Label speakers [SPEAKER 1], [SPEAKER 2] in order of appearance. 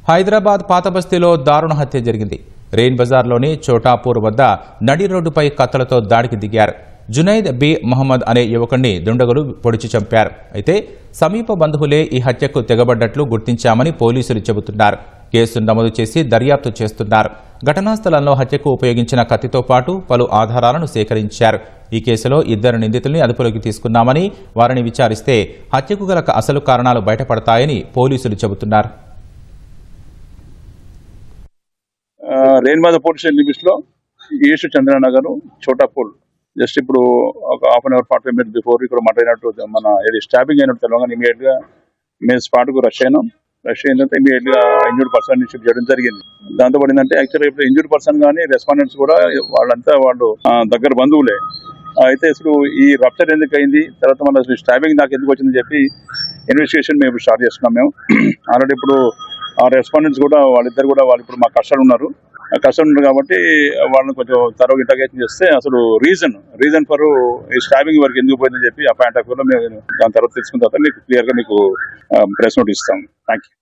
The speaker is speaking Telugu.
[SPEAKER 1] హైదరాబాద్ పాతబస్తీలో దారుణ హత్య జరిగింది. రెయిన్ బజార్లోని చోటాపూర్ వద్ద నడి రోడ్డుపై కత్తులతో దాడికి దిగారు. జునైద్ బి మహమ్మద్ అనే యువకుడిని దుండగులు పొడిచి చంపారు. అయితే సమీప బంధువులే ఈ హత్యకు తెగబడ్డట్లు గుర్తించామని పోలీసులు చెబుతున్నారు. కేసు నమోదు చేసి దర్యాప్తు చేస్తున్నారు. ఘటనా స్థలంలో హత్యకు ఉపయోగించిన కత్తితో పాటు పలు ఆధారాలను సేకరించారు. ఈ కేసులో 2 నిందితుల్ని అదుపులోకి తీసుకున్నామని, వారిని విచారిస్తే హత్యకు గల అసలు కారణాలు బయటపడతాయని పోలీసులు చెబుతున్నారు.
[SPEAKER 2] రెయిన్బాద్ పోలీస్ స్టేషన్ లిమిట్స్ లో ఈస్ట్ చంద్రనగర్ చోటాపూల్ జస్ట్ ఇప్పుడు ఒక half an hour 45 minutes before ఇక్కడ మర్డర్ అయినట్టు మన స్టాబింగ్ అయినట్టు తెలవగానే ఇమీడియట్ గా మేము స్పాట్ కు రష్ అయిన తర్వాత ఇమీడియట్ గా ఇంజూర్డ్ పర్సన్ షిఫ్ట్ చేయడం జరిగింది. దాంతో పడిందంటే యాక్చువల్గా ఇప్పుడు ఇంజూర్డ్ పర్సన్ కానీ రెస్పాండెంట్స్ కూడా వాళ్ళు దగ్గర బంధువులే. అయితే అసలు ఈ రప్చర్ ఎందుకు అయింది, తర్వాత మన స్టాబింగ్ దాకా ఎందుకు వచ్చిందని చెప్పి ఇన్వెస్టిగేషన్ మేము స్టార్ట్ చేస్తున్నాం. మేము ఆల్రెడీ ఇప్పుడు ఆ రెస్పాండెంట్స్ కూడా వాళ్ళిద్దరు కూడా వాళ్ళు ఇప్పుడు మా కస్టడీలో ఉన్నారు. కాబట్టి వాళ్ళని కొంచెం తరవ ఇంటర్గేషన్ చేస్తే అసలు రీజన్ ఫర్ ఈ స్టాబింగ్ వరకు ఎందుకు పోయిందని చెప్పి ఆ పాయింట్ ఆఫ్ వ్యూలో మేము దాని తర్వాత తెలుసుకున్న తర్వాత మీకు క్లియర్ గా మీకు ప్రెస్ నోట్ ఇస్తాం. Thank you.